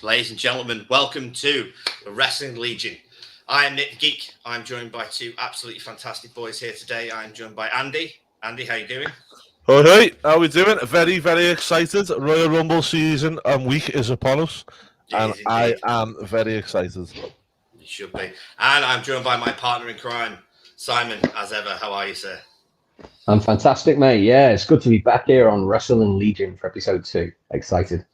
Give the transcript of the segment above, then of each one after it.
Ladies and gentlemen, welcome to the Wrestling Legion. I am Nick the Geek. I'm joined by two absolutely fantastic boys here today. I'm joined by Andy. Andy, how you doing? All right, how are we doing? Very, very excited. Royal Rumble season and week is upon us, and I am very excited. You should be. And I'm joined by my partner in crime, Simon, as ever. How are you, sir? I'm fantastic, mate. Yeah, it's good to be back here on Wrestling Legion for episode 2. Excited.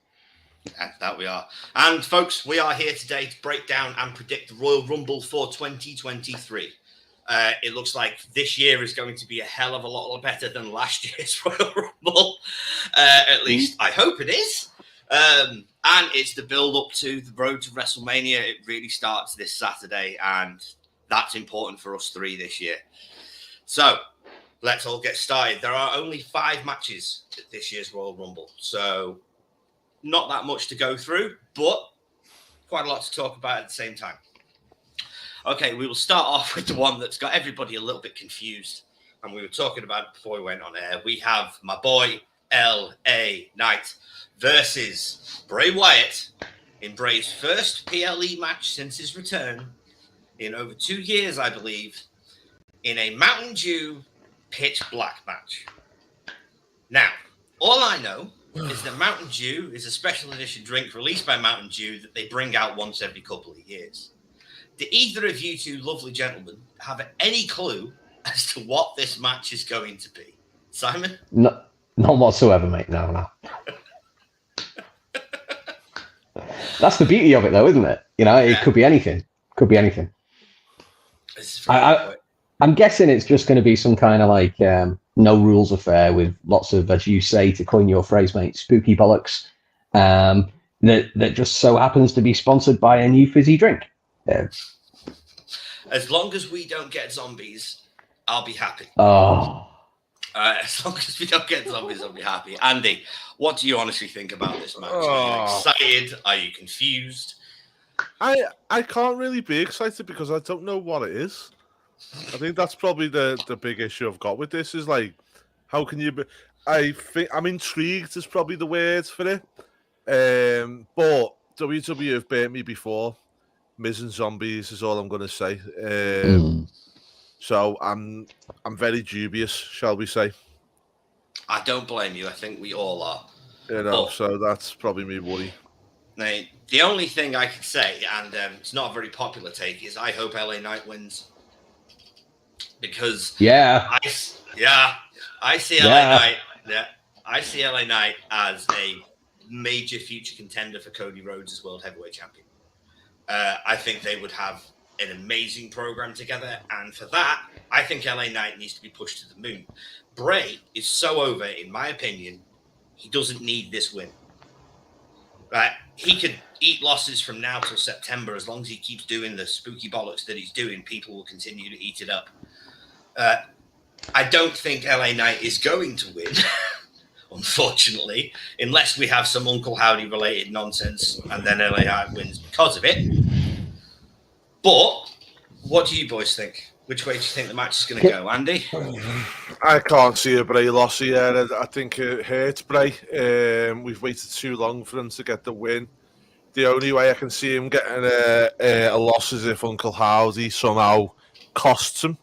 And that we are. And folks, we are here today to break down and predict the Royal Rumble for 2023. It looks like this year is going to be a hell of a lot better than last year's Royal Rumble. At least I hope it is. And it's the build up to the road to WrestleMania. It really starts this Saturday, and that's important for us three this year. So let's all get started. There are only 5 matches at this year's Royal Rumble. So not that much to go through, but quite a lot to talk about at the same time. Okay, we will start off with the one that's got everybody a little bit confused. And we were talking about it before we went on air. We have my boy, LA Knight, versus Bray Wyatt in Bray's first PLE match since his return in over 2 years, I believe, in a Mountain Dew pitch black match. Now, all I know is that Mountain Dew is a special edition drink released by Mountain Dew that they bring out once every couple of years. Do either of you two lovely gentlemen have any clue as to what this match is going to be? Simon? No, none whatsoever, mate. No. That's the beauty of it, though, isn't it? You know, it could be anything. Could be anything. I'm guessing it's just going to be some kind of like no rules affair with lots of, as you say, to coin your phrase, mate, spooky bollocks. That just so happens to be sponsored by a new fizzy drink. Yeah. As long as we don't get zombies, I'll be happy. Oh. As long as we don't get zombies, I'll be happy. Andy, what do you honestly think about this match? Are you excited? Are you confused? I can't really be excited because I don't know what it is. I think that's probably the big issue I've got with this is like, how can you be... I think I'm intrigued is probably the word for it. But WWE have burnt me before. Miz and zombies is all I'm going to say. So I'm very dubious, shall we say. I don't blame you. I think we all are. You know, so that's probably me worry. Now, the only thing I can say, and it's not a very popular take, is I hope LA Knight wins. Because I see LA Knight as a major future contender for Cody Rhodes as World Heavyweight Champion. I think they would have an amazing program together, and for that, I think LA Knight needs to be pushed to the moon. Bray is so over, in my opinion, he doesn't need this win. Right? He could eat losses from now till September. As long as he keeps doing the spooky bollocks that he's doing, people will continue to eat it up. I don't think LA Knight is going to win, unfortunately, unless we have some Uncle Howdy related nonsense and then LA Knight wins because of it. But what do you boys think? Which way do you think the match is going to go, Andy? I can't see a Bray loss here. I think it hurts Bray. We've waited too long for him to get the win. The only way I can see him getting a loss is if Uncle Howdy somehow costs him.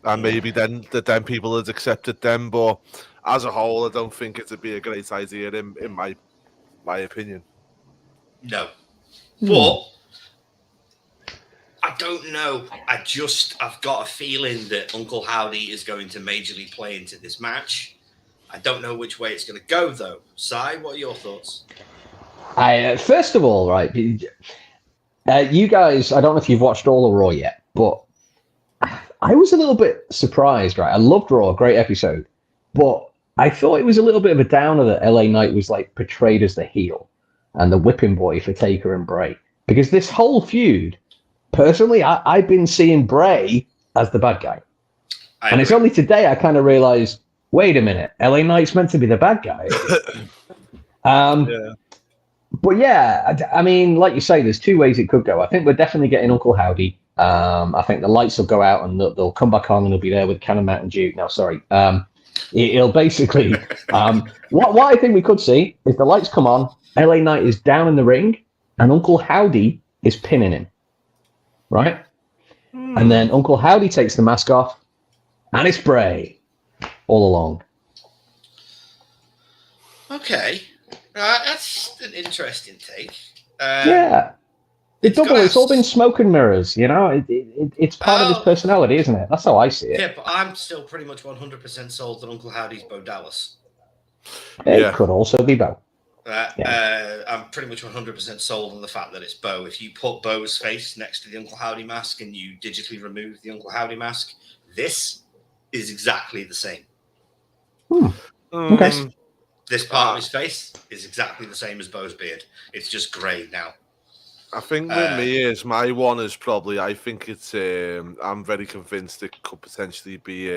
And maybe then people had accepted them. But as a whole, I don't think it would be a great idea in my opinion. No. But I don't know. I've got a feeling that Uncle Howdy is going to majorly play into this match. I don't know which way it's going to go, though. Si, what are your thoughts? First of all, right, you guys, I don't know if you've watched all of Raw yet, but I was a little bit surprised, right? I loved Raw, great episode, but I thought it was a little bit of a downer that LA Knight was like portrayed as the heel and the whipping boy for Taker and Bray. Because this whole feud, personally, I've been seeing Bray as the bad guy. And it's only today I kind of realized, wait a minute, LA Knight's meant to be the bad guy. But yeah, I mean, like you say, there's 2 ways it could go. I think we're definitely getting Uncle Howdy. I think the lights will go out and they'll come back on and they'll be there with a can of Mountain Dew. No, sorry. He'll basically. What I think we could see is the lights come on, LA Knight is down in the ring, and Uncle Howdy is pinning him. Right? And then Uncle Howdy takes the mask off, and it's Bray all along. Okay. That's an interesting take. Yeah. It's all been smoke and mirrors, you know? It's part of his personality, isn't it? That's how I see it. Yeah, but I'm still pretty much 100% sold that Uncle Howdy's Bo Dallas. It could also be Bo. I'm pretty much 100% sold on the fact that it's Bo. If you put Bo's face next to the Uncle Howdy mask and you digitally remove the Uncle Howdy mask, this is exactly the same. Okay. This part of his face is exactly the same as Bo's beard. It's just grey now. I think with me is my one is probably. I think it's. I'm very convinced it could potentially be.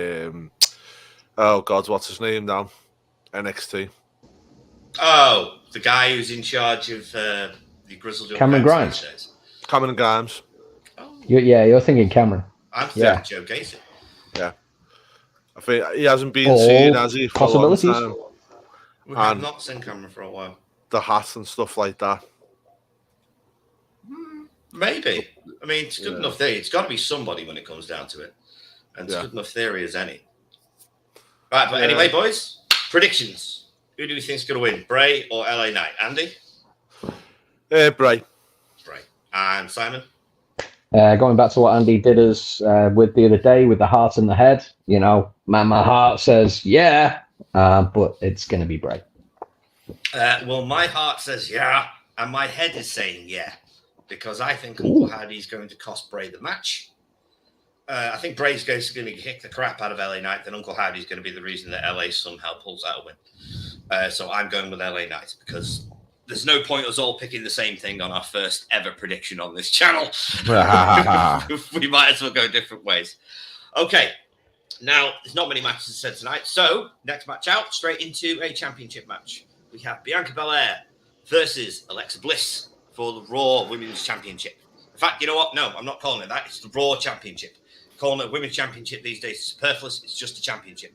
Oh God, what's his name now? NXT. Oh, the guy who's in charge of the Grizzled Cameron Grimes. Cameron Grimes. Oh. You're thinking Cameron. I'm thinking Joe Gacy. Yeah, I think he hasn't been seen, has he? For a long time. We have not seen Cameron for a while. The hat and stuff like that. Maybe. I mean, it's good enough theory. It's got to be somebody when it comes down to it. And it's good enough theory as any. Right, but anyway, boys, predictions. Who do we think is going to win, Bray or LA Knight? Andy? Bray. Bray. And Simon? Going back to what Andy did us with the other day with the heart and the head, you know, my heart says but it's going to be Bray. Well, my heart says and my head is saying because I think Uncle Howdy's going to cost Bray the match. I think Bray's going to kick the crap out of LA Knight, then Uncle Howdy's going to be the reason that LA somehow pulls out a win. So I'm going with LA Knight because there's no point us all picking the same thing on our first ever prediction on this channel. We might as well go different ways. Okay. Now, there's not many matches said tonight. So, next match out, straight into a championship match. We have Bianca Belair versus Alexa Bliss for the Raw Women's Championship. In fact, you know what? No, I'm not calling it that. It's the Raw Championship. Calling it a Women's Championship these days is superfluous. It's just a championship.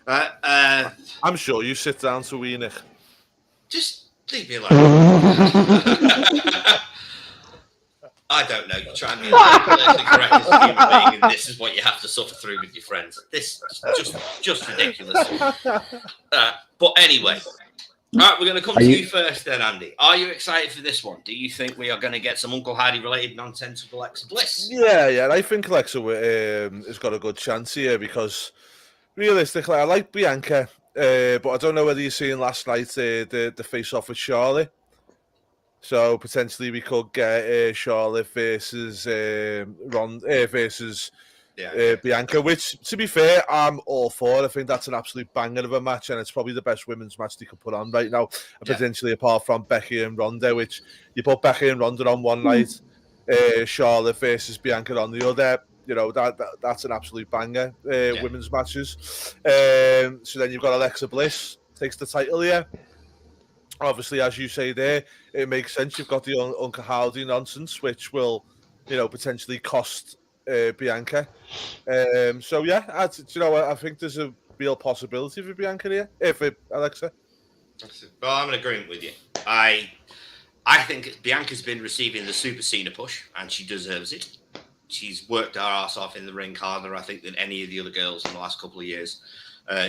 I'm sure you sit down to win it. Just leave me alone. I don't know. You try and be politically correct as a human being, and this is what you have to suffer through with your friends. This is just ridiculous. But anyway, all right, we're going to come to you first then, Andy. Are you excited for this one? Do you think we are going to get some Uncle Howdy related nonsense with Alexa Bliss? Yeah. I think Alexa has got a good chance here because realistically, I like Bianca, but I don't know whether you've seen last night the face-off with Charlotte. So potentially we could get Charlotte versus versus Bianca, which, to be fair, I'm all for. I think that's an absolute banger of a match, and it's probably the best women's match they could put on right now, potentially apart from Becky and Ronda, which you put Becky and Ronda on one night, Charlotte versus Bianca on the other. You know, that's an absolute banger, women's matches. So then you've got Alexa Bliss, takes the title here. Obviously, as you say there, it makes sense. You've got the Uncle Howdy nonsense, which will, potentially cost Bianca. So yeah, I think there's a real possibility for Bianca here. For Alexa. Well, I'm in agreement with you. I think Bianca's been receiving the Super Cena push, and she deserves it. She's worked her ass off in the ring harder, I think, than any of the other girls in the last couple of years.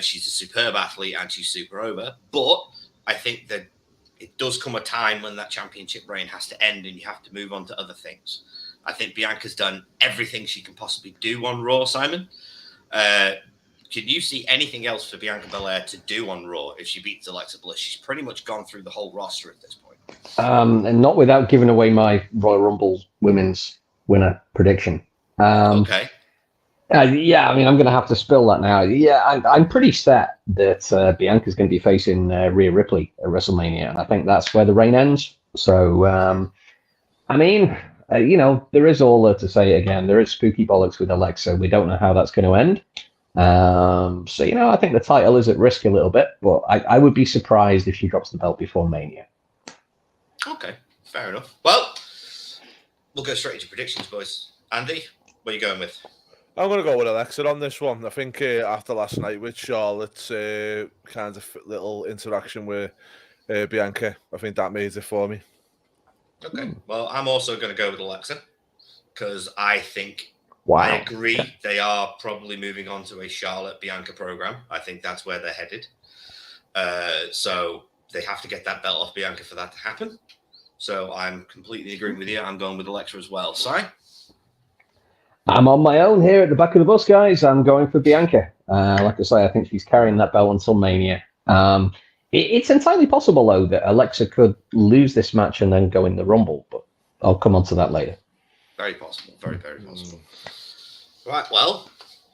She's a superb athlete, and she's super over. But I think that it does come a time when that championship reign has to end and you have to move on to other things. I think Bianca's done everything she can possibly do on Raw, Simon. Can you see anything else for Bianca Belair to do on Raw if she beats Alexa Bliss? She's pretty much gone through the whole roster at this point. And not without giving away my Royal Rumble women's winner prediction. Okay. I'm going to have to spill that now. Yeah, I'm pretty set that Bianca's going to be facing Rhea Ripley at WrestleMania, and I think that's where the reign ends. So, there is all to say again. There is spooky bollocks with Alexa. We don't know how that's going to end. I think the title is at risk a little bit, but I would be surprised if she drops the belt before Mania. Okay, fair enough. Well, we'll go straight into predictions, boys. Andy, what are you going with? I'm going to go with Alexa on this one. I think after last night with Charlotte's kind of little interaction with Bianca, I think that made it for me. Okay. Well, I'm also going to go with Alexa because I think Wow. I agree they are probably moving on to a Charlotte Bianca program. I think that's where they're headed. So they have to get that belt off Bianca for that to happen. So I'm completely agreeing with you. I'm going with Alexa as well. Sorry. I'm on my own here at the back of the bus, guys. I'm going for Bianca. Like I say, I think she's carrying that belt until Mania. It's entirely possible, though, that Alexa could lose this match and then go in the Rumble, but I'll come on to that later. Very possible. Very, very possible. Right, well,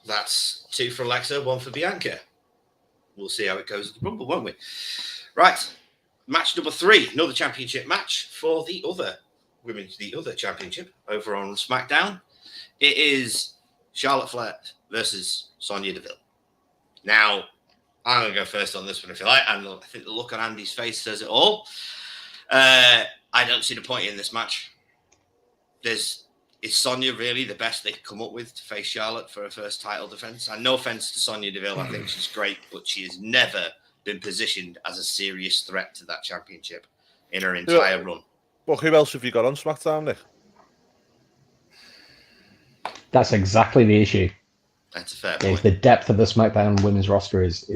that's 2 for Alexa, 1 for Bianca. We'll see how it goes at the Rumble, won't we? Right, match number 3, another championship match for the other championship over on SmackDown. It is Charlotte Flair versus Sonya Deville. Now, I'm going to go first on this one if you like, and I think the look on Andy's face says it all. I don't see the point in this match. Is Sonya really the best they could come up with to face Charlotte for her first title defense? And no offense to Sonya Deville, I think she's great, but she has never been positioned as a serious threat to that championship in her entire run. Well, who else have you got on SmackDown, Nick? That's exactly the issue. That's a fair point. The depth of the SmackDown women's roster is.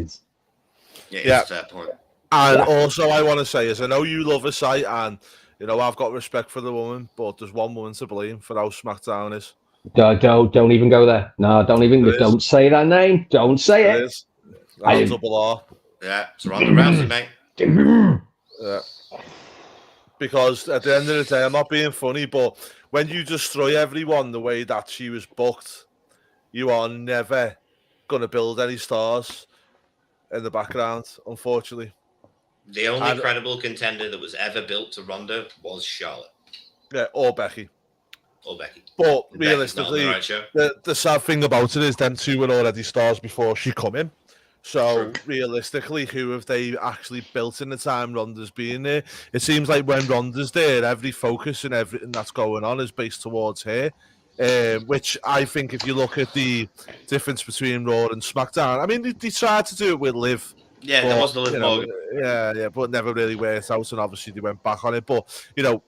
Yeah, it's a fair point. And also, I want to say is I know you love a site, and you know I've got respect for the woman, but there's one woman to blame for how SmackDown is. Don't even go there. No, don't say that name. Don't say it. Is. Double R. Yeah, it's Ronda Rousey, mate. Yeah. Because at the end of the day, I'm not being funny, but when you destroy everyone the way that she was booked, you are never going to build any stars in the background, unfortunately. The only credible contender that was ever built to Ronda was Charlotte. Yeah, or Becky. And But realistically, the sad thing about it is them two were already stars before she come in. So realistically, who have they actually built in the time Ronda's been there? It seems like when Ronda's there, every focus and everything that's going on is based towards her. Which I think if you look at the difference between Raw and SmackDown, I mean, they tried to do it with Liv. Yeah, there was the Liv Morgan. Yeah, but never really worked out, and obviously they went back on it. But, you know,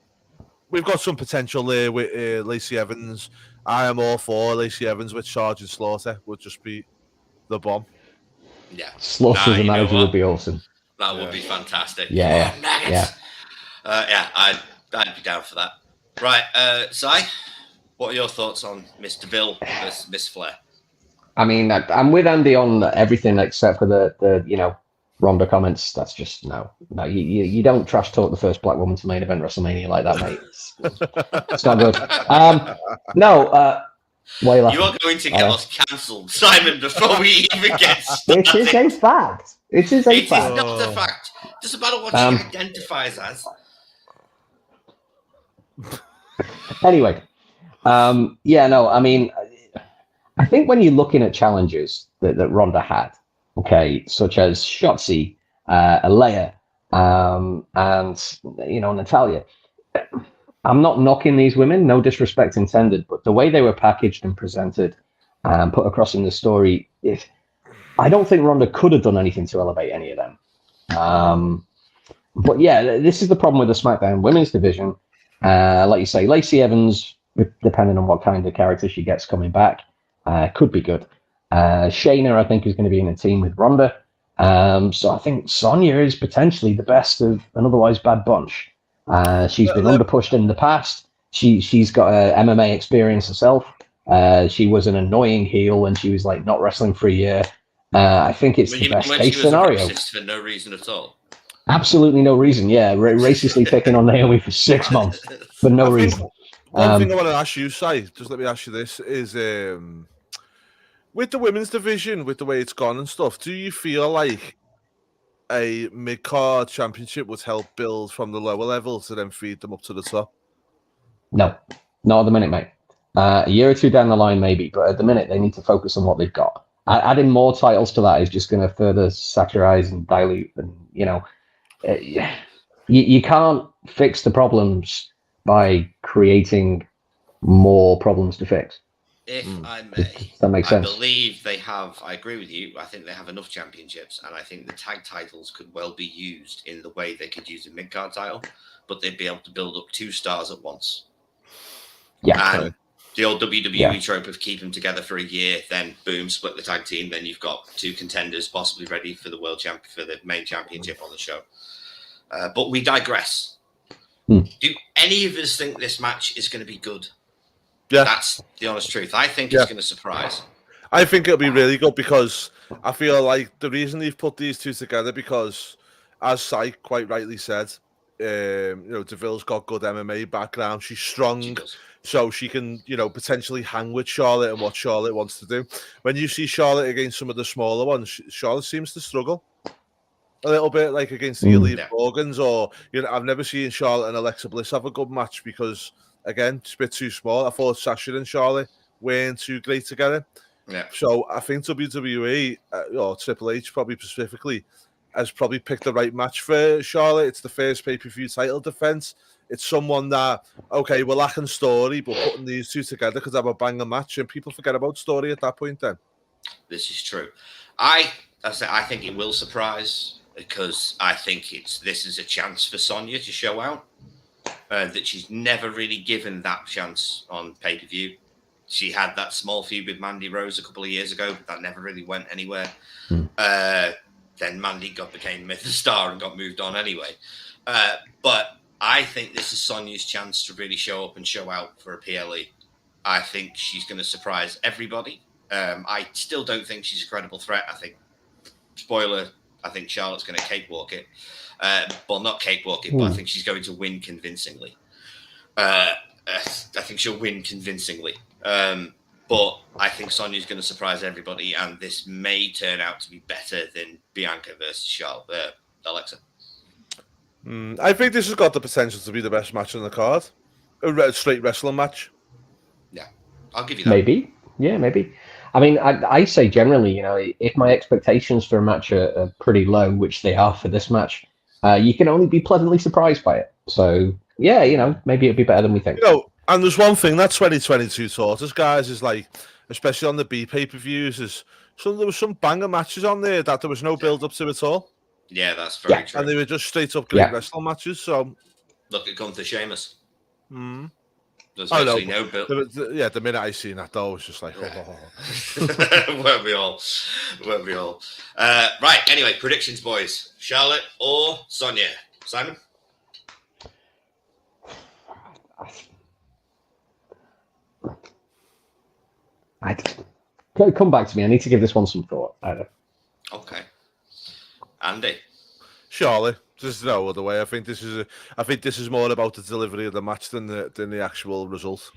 we've got some potential there with Lacey Evans. I am all for Lacey Evans with Sergeant Slaughter. Would just be the bomb. Yeah. Slaughter as a manager would be awesome. That would be fantastic. Yeah. I'd be down for that. Right, Si, what are your thoughts on Miss Deville versus Miss Flair? I mean, I'm with Andy on everything except for the Ronda comments. That's just no. You don't trash talk the first black woman to main event WrestleMania like that, mate. It's not good. Why are you laughing? You are going to get us cancelled, Simon, before we even get started. It is a fact. It is a fact. It is not a fact. Doesn't matter what she identifies as. Anyway, I mean, I think when you're looking at challenges that Ronda had, okay, such as Shotzi, Alea, and Natalia, I'm not knocking these women, no disrespect intended, but the way they were packaged and presented and put across in the story, I don't think Ronda could have done anything to elevate any of them. But yeah, this is the problem with the SmackDown women's division. Like you say, Lacey Evans, depending on what kind of character she gets coming back, could be good. Shayna, I think, is going to be in a team with Ronda. So I think Sonya is potentially the best of an otherwise bad bunch. She's been underpushed in the past. She's got MMA experience herself. She was an annoying heel when she was like not wrestling for a year. I think it's the best case scenario. For no reason at all. Absolutely no reason. Yeah, racistly picking on Naomi for 6 months for no reason. One thing I want to ask you, Si, just let me ask you this, is with the women's division, with the way it's gone and stuff, do you feel like a mid-card championship would help build from the lower level to then feed them up to the top? No, not at the minute, mate. A year or two down the line, maybe, but at the minute, they need to focus on what they've got. Adding more titles to that is just going to further satirize and dilute, and you can't fix the problems by creating more problems to fix. if I may, That makes sense. I believe they have. I agree with you. I think they have enough championships, and I think the tag titles could well be used in the way they could use a mid card title, but they'd be able to build up 2 stars at once. Yeah. And the old WWE trope of keep them together for a year, then boom, split the tag team. Then you've got 2 contenders possibly ready for the world champ for the main championship on the show. But we digress. Do any of us think this match is going to be good? Yeah. That's the honest truth. I think it's going to surprise. I think it'll be really good because I feel like the reason they've put these 2 together because, as Sai quite rightly said, Deville's got good MMA background. She's strong, so she can, potentially hang with Charlotte and what Charlotte wants to do. When you see Charlotte against some of the smaller ones, Charlotte seems to struggle a little bit, like against the Elite Morgans, or I've never seen Charlotte and Alexa Bliss have a good match because, again, it's a bit too small. I thought Sasha and Charlotte weren't too great together. Yeah. So I think WWE or Triple H probably specifically has probably picked the right match for Charlotte. It's the first pay-per-view title defense. It's someone that, okay, we're lacking story, but putting these 2 together could have a banger match, and people forget about story at that point then. This is true. I think it will surprise because I think this is a chance for Sonya to show out that she's never really given that chance on pay-per-view. She had that small feud with Mandy Rose a couple of years ago, but that never really went anywhere. Then Mandy became Myth Star and got moved on anyway. But I think this is Sonya's chance to really show up and show out for a PLE. I think she's going to surprise everybody. I still don't think she's a credible threat. I think, spoiler, I think Charlotte's going to cakewalk it. Well, not cakewalk it, but I think she's going to win convincingly. I think she'll win convincingly. But I think Sonya's going to surprise everybody, and this may turn out to be better than Bianca versus Alexa. I think this has got the potential to be the best match on the card. A straight wrestling match. Yeah, I'll give you that. Maybe. Yeah, maybe. I mean, I say generally, if my expectations for a match are pretty low, which they are for this match, you can only be pleasantly surprised by it. So, yeah, maybe it'll be better than we think. And there's one thing that 2022 taught us, guys, is like, especially on the B pay-per-views, there was some banger matches on there that there was no build-up to at all. Yeah, that's very true. And they were just straight-up great wrestling matches. So, look at Gunther Sheamus. There's no build. The minute I seen that, though, I was just like, Weren't we all? Right, anyway, predictions, boys. Charlotte or Sonya? Simon? Come back to me. I need to give this one some thought. Okay. Andy? Charlotte. There's no other way. I think this is more about the delivery of the match than the actual result.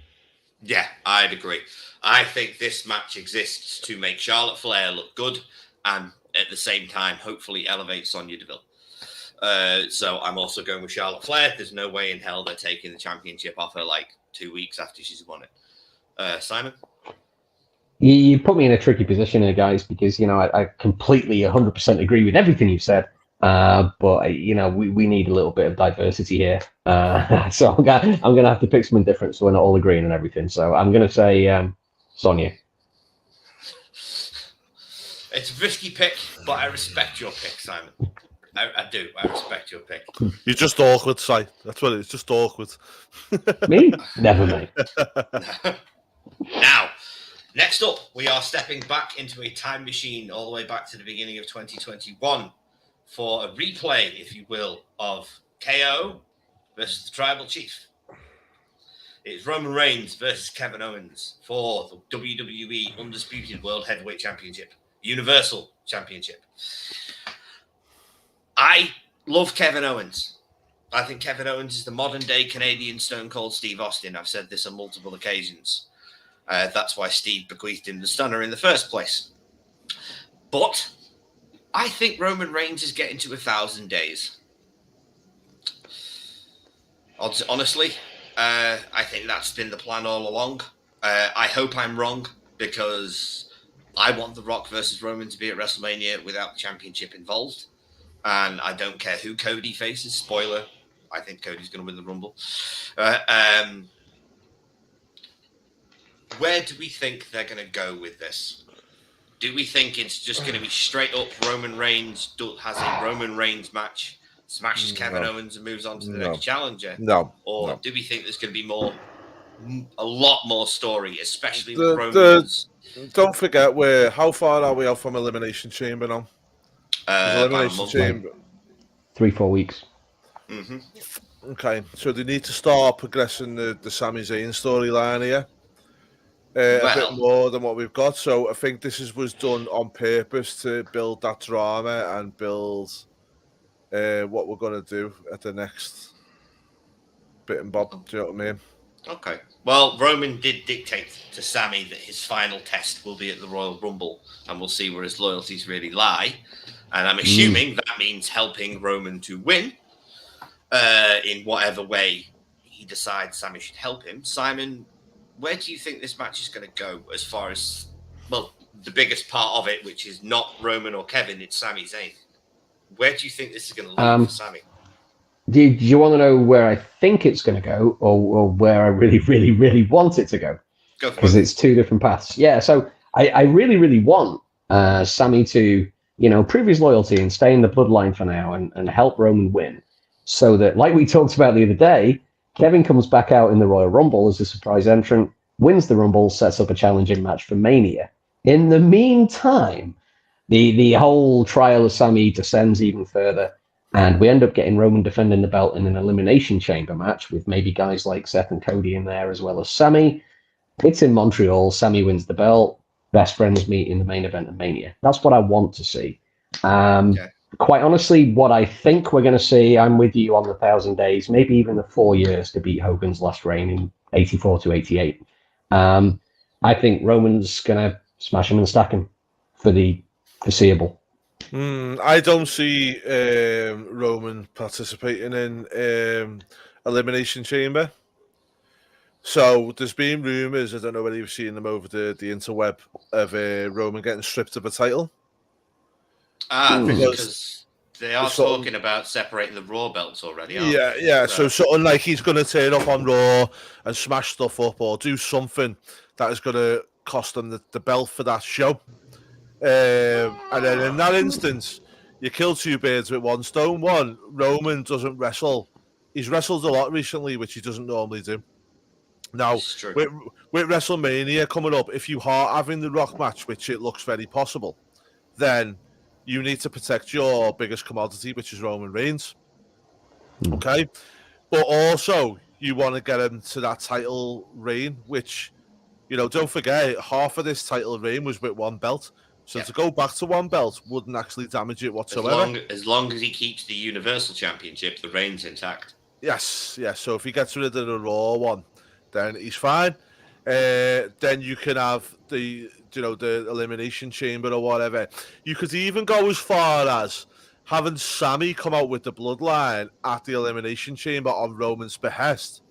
Yeah, I'd agree. I think this match exists to make Charlotte Flair look good and at the same time hopefully elevate Sonya Deville. So I'm also going with Charlotte Flair. There's no way in hell they're taking the championship off her like 2 weeks after she's won it. Simon? You put me in a tricky position here, guys, because, I completely 100% agree with everything you've said. But we need a little bit of diversity here. So I'm gonna have to pick something different, so we're not all agreeing on everything. So I'm gonna say Sonya. It's a risky pick, but I respect your pick, Simon. I do. I respect your pick. You're just awkward, Si. That's what it is. Just awkward. Me? Never, mate. Now, next up, we are stepping back into a time machine all the way back to the beginning of 2021 for a replay, if you will, of KO versus the Tribal Chief. It's Roman Reigns versus Kevin Owens for the WWE Undisputed World Heavyweight Championship, Universal Championship. I love Kevin Owens. I think Kevin Owens is the modern-day Canadian Stone Cold Steve Austin. I've said this on multiple occasions. That's why Steve bequeathed him the stunner in the first place. But I think Roman Reigns is getting to 1,000 days. Honestly, I think that's been the plan all along. I hope I'm wrong because I want The Rock versus Roman to be at WrestleMania without the championship involved. And I don't care who Cody faces. Spoiler, I think Cody's going to win the Rumble. where do we think they're going to go with this? Do we think it's just going to be straight up Roman Reigns has a Roman Reigns match, smashes Kevin Owens and moves on to the next challenger? No. Or do we think there's going to be a lot more story, especially with Roman's? Don't forget, how far are we out from Elimination Chamber now? Elimination Chamber. 3-4 weeks. Mm-hmm. Okay, so they need to start progressing the Sami Zayn storyline here. A bit more than what we've got. So I think this was done on purpose to build that drama and build what we're going to do at the next bit and bob. Do you know what I mean? Okay. Well, Roman did dictate to Sami that his final test will be at the Royal Rumble, and we'll see where his loyalties really lie. And I'm assuming that means helping Roman to win in whatever way he decides Sami should help him. Simon, where do you think this match is going to go as far as, well, the biggest part of it, which is not Roman or Kevin, it's Sami Zayn? Where do you think this is going to lead for Sami? Do you want to know where I think it's going to go, or where I really, really, really want it to go? Go for it. Because it's two different paths. Yeah, so I really, really want Sami to, prove his loyalty and stay in the bloodline for now and help Roman win. So that, like we talked about the other day, Kevin comes back out in the Royal Rumble as a surprise entrant, wins the Rumble, sets up a challenging match for Mania. In the meantime, the whole trial of Sami descends even further, and we end up getting Roman defending the belt in an Elimination Chamber match with maybe guys like Seth and Cody in there as well as Sami. It's in Montreal. Sami wins the belt. Best friends meet in the main event of Mania. That's what I want to see. Quite honestly, what I think we're going to see, I'm with you on the 1,000 days, maybe even the 4 years to beat Hogan's last reign in 84 to 88. I think Roman's going to smash him and stack him for the foreseeable. I don't see Roman participating in Elimination Chamber. So there's been rumours, I don't know whether you've seen them over the interweb, of Roman getting stripped of a title. Because they are talking about separating the Raw belts already, aren't they? Yeah. So something like he's going to turn up on Raw and smash stuff up or do something that is going to cost them the belt for that show. And then in that instance, you kill two birds with one stone. One, Roman doesn't wrestle. He's wrestled a lot recently, which he doesn't normally do. Now, with WrestleMania coming up, if you are having the Rock match, which it looks very possible, then you need to protect your biggest commodity, which is Roman Reigns. Okay? But also, you want to get him to that title reign, which, don't forget, half of this title reign was with one belt. So to go back to one belt wouldn't actually damage it whatsoever. As long as he keeps the Universal Championship, the reign's intact. Yes. So if he gets rid of the Raw one, then he's fine. Then you can have the Elimination Chamber or whatever. You could even go as far as having Sami come out with the bloodline at the Elimination Chamber on Roman's behest,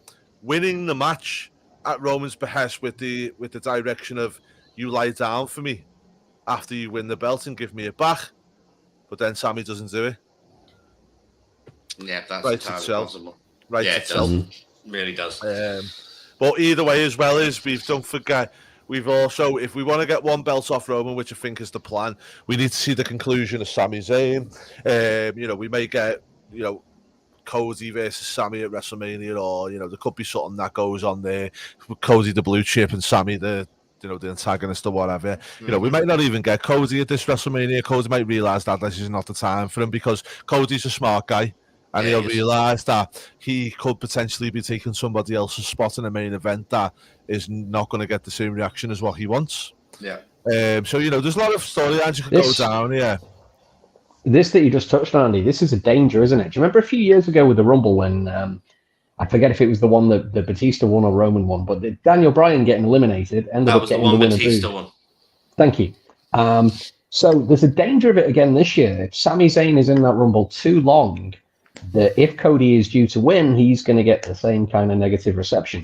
winning the match at Roman's behest with the direction of, you lie down for me after you win the belt and give me it back. But then Sami doesn't do it. Yeah, that's right entirely itself. possible. Right itself. It does. Really does. But either way, as well as don't forget, we've also, if we want to get one belt off Roman, which I think is the plan, we need to see the conclusion of Sami Zayn. We may get, Cody versus Sami at WrestleMania, or there could be something that goes on there. Cody the blue chip and Sami the antagonist or whatever. We might not even get Cody at this WrestleMania. Cody might realise that this is not the time for him, because Cody's a smart guy. And he'll realise that he could potentially be taking somebody else's spot in a main event that is not going to get the same reaction as what he wants. Yeah. So, there's a lot of storylines you could go down, yeah. This that you just touched on, Andy, this is a danger, isn't it? Do you remember a few years ago with the Rumble when, I forget if it was the one that Batista won or Roman won, but Daniel Bryan getting eliminated ended up getting the winner. Batista won. Thank you. So there's a danger of it again this year. If Sami Zayn is in that Rumble too long, that if Cody is due to win, he's going to get the same kind of negative reception.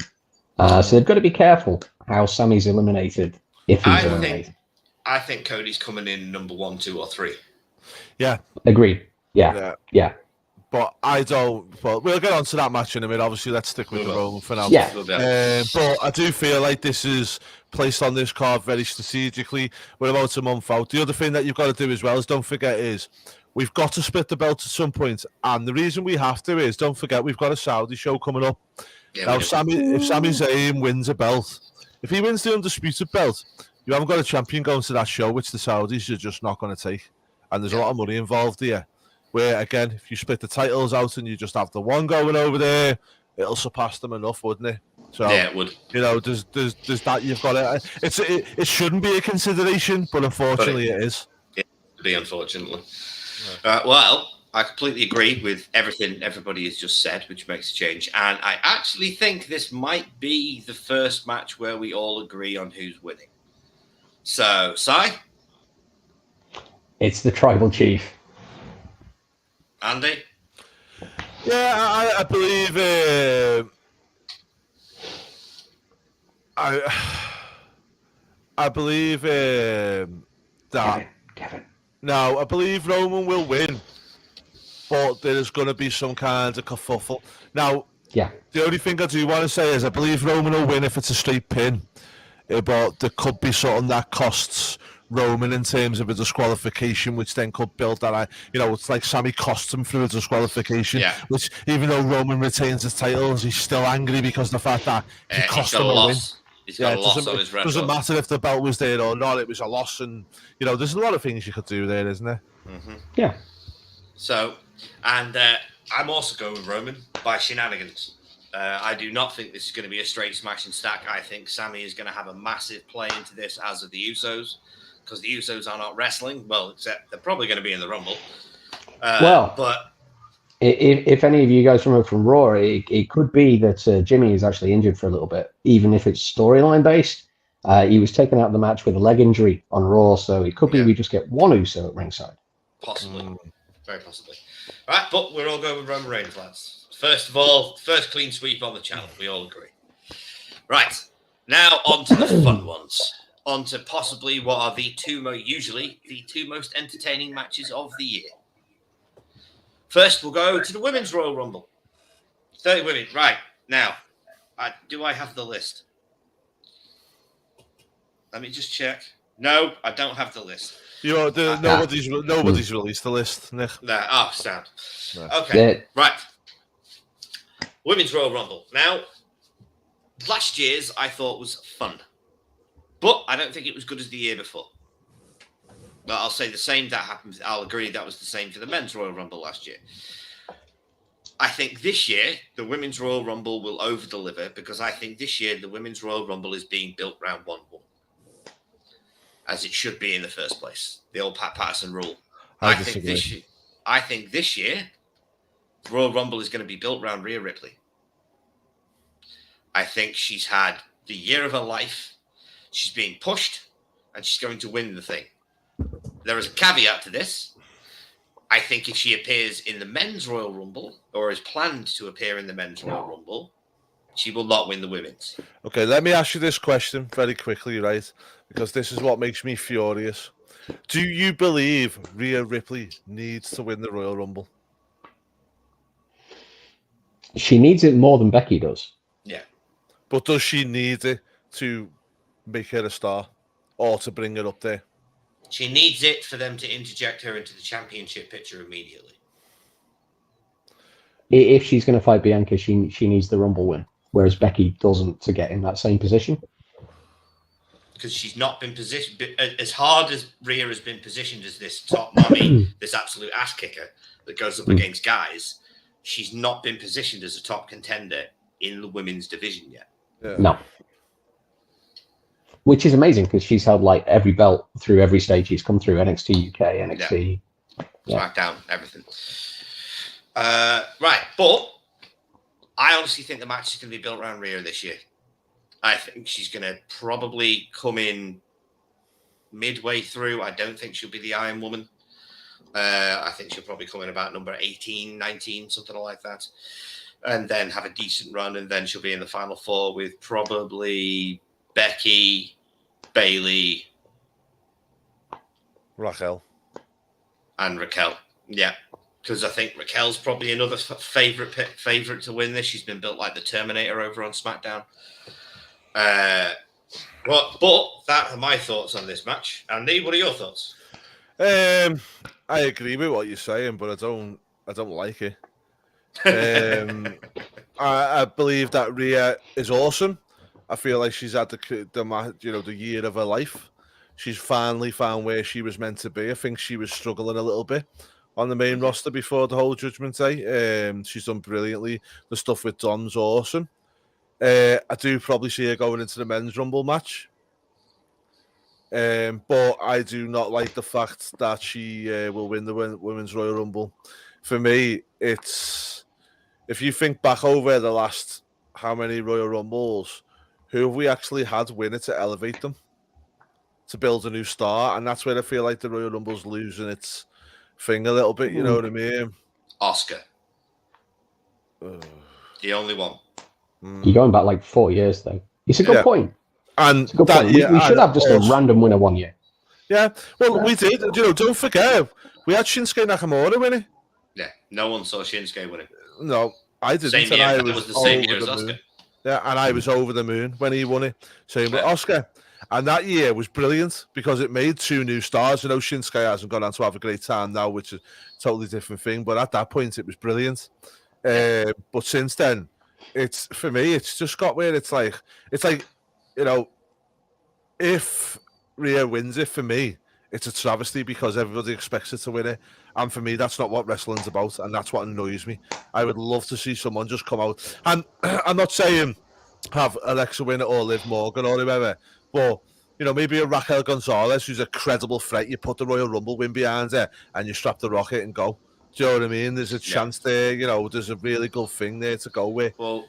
So they've got to be careful how Sami's eliminated if he's eliminated. I think Cody's coming in number 1, 2, or 3. Yeah. Agreed. Yeah. But I don't. Well, we'll get on to that match in a minute. Obviously, let's stick with the Roman for now. Yeah. But I do feel like this is placed on this card very strategically. We're about a month out. The other thing that you've got to do as well is don't forget is we've got to split the belt at some point. And the reason we have to is don't forget we've got a Saudi show coming up. Yeah, now, if Sami Zayn wins a belt, if he wins the undisputed belt, you haven't got a champion going to that show, which the Saudis are just not going to take. And there's a lot of money involved here. Where, again, if you split the titles out and you just have the one going over there, it'll surpass them enough, wouldn't it? So, yeah, it would. You know, there's that you've got it. It shouldn't be a consideration, but unfortunately it is. It would be, unfortunately. Yeah. Well, I completely agree with everything everybody has just said, which makes a change. And I actually think this might be the first match where we all agree on who's winning. So, Si? It's the Tribal Chief. Andy? Yeah, I believe I believe that Kevin. No, I believe Roman will win, but there's going to be some kind of kerfuffle. Now, the only thing I do want to say is I believe Roman will win if it's a straight pin, but there could be something that costs Roman in terms of a disqualification, which then could build that. It's like Sami cost him through a disqualification, which even though Roman retains his titles, he's still angry because of the fact that he cost him a win. He's got a loss on his record. Doesn't matter if the belt was there or not; it was a loss, and there's a lot of things you could do there, isn't there? Mm-hmm. Yeah. So, and I'm also going with Roman by shenanigans. I do not think this is going to be a straight smash and stack. I think Sami is going to have a massive play into this, as are the Usos. Because the Usos are not wrestling. Well, except they're probably going to be in the Rumble. But if any of you guys remember from Raw, it could be that Jimmy is actually injured for a little bit, even if it's storyline based. He was taken out of the match with a leg injury on Raw, so it could be we just get one Uso at ringside. Possibly. Very possibly. All right, but we're all going with Roman Reigns, lads. First of all, first clean sweep on the channel. We all agree. Right. Now on to the fun ones. On to possibly what are usually the two most entertaining matches of the year. First, we'll go to the Women's Royal Rumble. 30 women. Right. Now, do I have the list? Let me just check. No, I don't have the list. Nobody's released the list, Nick. Sad. No. Okay. Right. Women's Royal Rumble. Now, last year's I thought was fun. But I don't think it was good as the year before. Well, I'll say the same. That happened. I'll agree that was the same for the Men's Royal Rumble last year. I think this year, the Women's Royal Rumble will over-deliver because I think this year, the Women's Royal Rumble is being built around one woman. As it should be in the first place. The old Pat Patterson rule. I think this year, the Royal Rumble is going to be built around Rhea Ripley. I think she's had the year of her life. She's being pushed, and she's going to win the thing. There is a caveat to this. I think if she appears in the Men's Royal Rumble, or is planned to appear in the Men's Royal Rumble, she will not win the Women's. Okay, let me ask you this question very quickly, right? Because this is what makes me furious. Do you believe Rhea Ripley needs to win the Royal Rumble? She needs it more than Becky does. Yeah. But does she need it to make her a star or to bring her up there? She needs it for them to interject her into the championship picture immediately. If she's going to fight Bianca, she needs the Rumble win, whereas Becky doesn't to get in that same position. Because she's not been positioned as hard as Rhea has been positioned as this top mommy, this absolute ass kicker that goes up against guys. She's not been positioned as a top contender in the women's division yet. Yeah. No. Which is amazing because she's held like every belt through every stage she's come through. NXT UK, NXT. Yeah. SmackDown, everything. Right, but I honestly think the match is going to be built around Rhea this year. I think she's going to probably come in midway through. I don't think she'll be the Iron Woman. I think she'll probably come in about number 18, 19, something like that. And then have a decent run. And then she'll be in the final four with probably Becky, Bayley, Raquel. and Raquel. Yeah. because I think Raquel's probably another favorite to win this. She's been built like the Terminator over on SmackDown. But that are my thoughts on this match. Andy, what are your thoughts? I agree with what you're saying, but I don't like it. I believe that Rhea is awesome. I feel like she's had the year of her life. She's finally found where she was meant to be. I think she was struggling a little bit on the main roster before the whole Judgment Day. She's done brilliantly. The stuff with Dom's awesome. I do probably see her going into the men's Rumble match. But I do not like the fact that she will win the Women's Royal Rumble. For me, it's... If you think back over the last how many Royal Rumbles, who have we actually had win it to elevate them, to build a new star? And that's where I feel like the Royal Rumble's losing its thing a little bit, you know what I mean? Oscar. The only one. You're going back like 4 years, though. It's a good point. And it's a good point. We should have just a random winner one year. Yeah, well, we did. Don't forget, we had Shinsuke Nakamura winning. Yeah, no one saw Shinsuke winning. No, I didn't. Same year, it was the same year as Oscar. Yeah, and I was over the moon when he won it. Same with Oscar. And that year was brilliant because it made 2 new stars. Shinsuke hasn't gone on to have a great time now, which is a totally different thing. But at that point, it was brilliant. But since then, for me, it's just got where it's like, if Rhea wins it, for me, it's a travesty because everybody expects her to win it. And for me, that's not what wrestling's about, and that's what annoys me. I would love to see someone just come out. And I'm not saying have Alexa win it or Liv Morgan or whoever, but, maybe a Raquel Gonzalez, who's a credible threat. You put the Royal Rumble win behind her, and you strap the rocket and go. Do you know what I mean? There's a chance there, there's a really good thing there to go with. Well,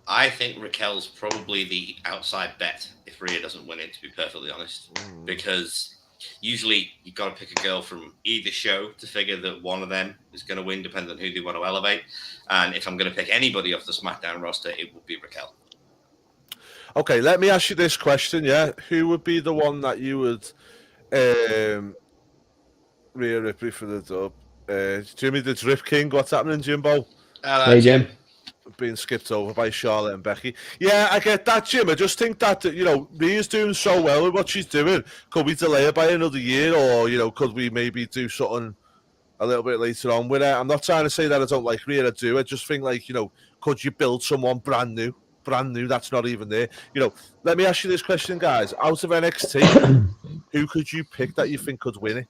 I think Raquel's probably the outside bet if Rhea doesn't win it, to be perfectly honest. Because usually you've got to pick a girl from either show to figure that one of them is going to win, depending on who they want to elevate. And if I'm going to pick anybody off the SmackDown roster, it would be Raquel. Okay, let me ask you this question, yeah? Who would be the one that you would Rhea Ripley for the dub? Jimmy the Drip King, what's happening, Jimbo? Hey, Jim. Being skipped over by Charlotte and Becky. Yeah, I get that, Jim. I just think that, Rhea's doing so well with what she's doing. Could we delay her by another year, or, could we maybe do something a little bit later on with her? I'm not trying to say that I don't like Rhea, I do. I just think, could you build someone brand new that's not even there? Let me ask you this question, guys. Out of NXT, who could you pick that you think could win it?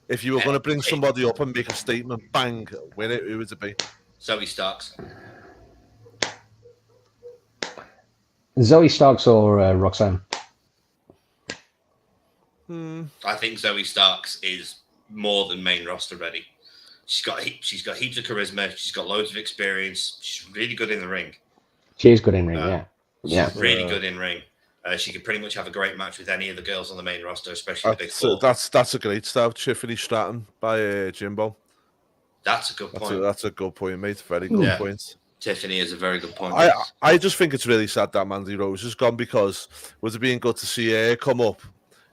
If you were going to bring somebody up and make a statement, bang, win it, who would it be? Zoe Starks. Zoe Starks or Roxanne? I think Zoe Starks is more than main roster ready. She's got heaps of charisma. She's got loads of experience. She's really good in the ring. She is good in ring, She's really good in ring. She could pretty much have a great match with any of the girls on the main roster, especially the Big Four. That's a great start. Tiffany Stratton by Jimbo. That's a good point. That's a good point, mate. Very good point. Tiffany is a very good point. I just think it's really sad that Mandy Rose has gone, because it would have been good to see her come up,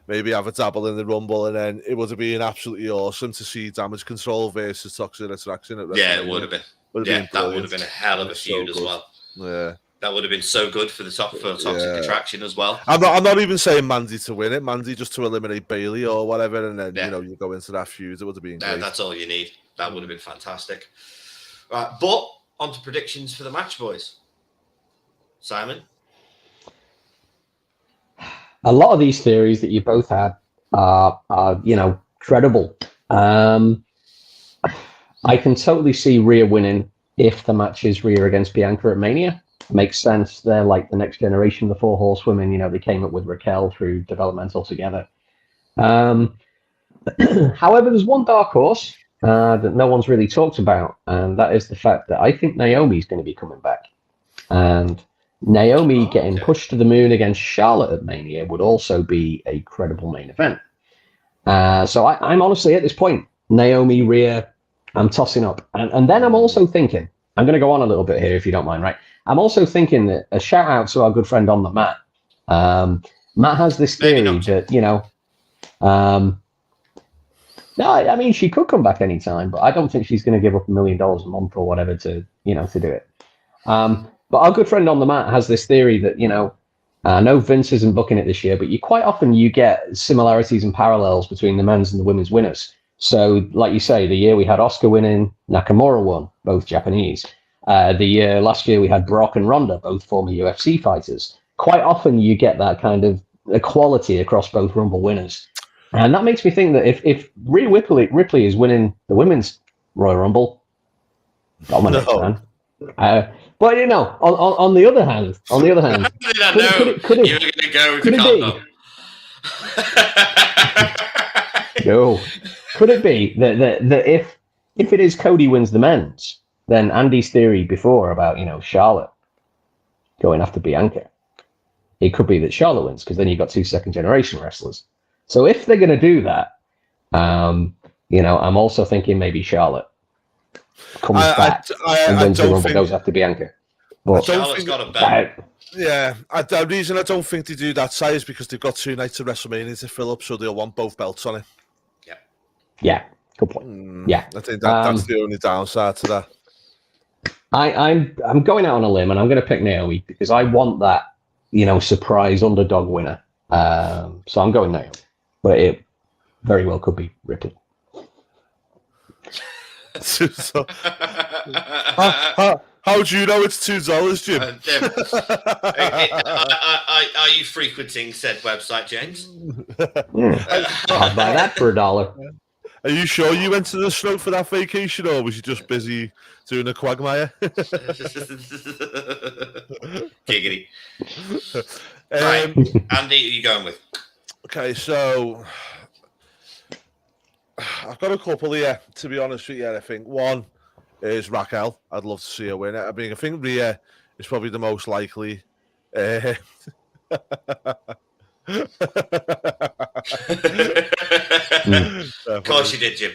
maybe have a dabble in the Rumble, and then it would have been absolutely awesome to see Damage Control versus Toxic Attraction at WrestleMania. Yeah, it would have been. That would have been a hell of a feud as well. Yeah. That would have been so good for Toxic Attraction as well. I'm not even saying Mandy to win it. Mandy just to eliminate Bayley or whatever, and then you go into that feud. It would have been great. That's all you need. That would have been fantastic. Right, but on to predictions for the match, boys. Simon? A lot of these theories that you both had are credible. I can totally see Rhea winning if the match is Rhea against Bianca at Mania. Makes sense. They're like the next generation, the 4 horsewomen. They came up with Raquel through developmental together. However, there's one dark horse that no one's really talked about, and that is the fact that I think Naomi's going to be coming back. And Naomi getting pushed to the moon against Charlotte at Mania would also be a credible main event. So I'm honestly, at this point, Naomi, Rhea, I'm tossing up. And then I'm also thinking, I'm going to go on a little bit here if you don't mind, right? I'm also thinking that a shout out to our good friend on the Matt. Matt has this theory that, No, I mean she could come back anytime, but I don't think she's going to give up $1 million a month or whatever to to do it. But our good friend on the mat has this theory that I know Vince isn't booking it this year, but quite often you get similarities and parallels between the men's and the women's winners. So, like you say, the year we had Oscar winning, Nakamura won, both Japanese. Last year we had Brock and Ronda, both former UFC fighters. Quite often you get that kind of equality across both Rumble winners. And that makes me think that if Rhea Ripley is winning the women's Royal Rumble, dominate, man. But on the other hand, How did I know you were going to go with the combo? No. Could it be that if it is Cody wins the men's, then Andy's theory before about Charlotte going after Bianca, it could be that Charlotte wins because then you've got 2 second-generation wrestlers. So if they're going to do that, I'm also thinking maybe Charlotte comes back and wins the Rumble, goes after Bianca. But Charlotte's got a bet. Yeah, the reason I don't think they do that, Si, is because they've got 2 nights of WrestleMania to fill up, so they'll want both belts on it. Yeah, good point. Yeah, I think that's the only downside to that. I'm going out on a limb, and I'm going to pick Naomi because I want that surprise underdog winner. So I'm going Naomi, but it very well could be Ripley. How do you know it's $2, Jim? Are you frequenting said website, James? I'll buy that for $1. Are you sure you went to the stroke for that vacation, or was you just busy doing a quagmire? Giggity. Right, Andy, who are you going with? Okay, so I've got a couple here, to be honest with you. I think one is Raquel. I'd love to see her win it. I mean, I think Rhea is probably the most likely. Of course you did, Jim.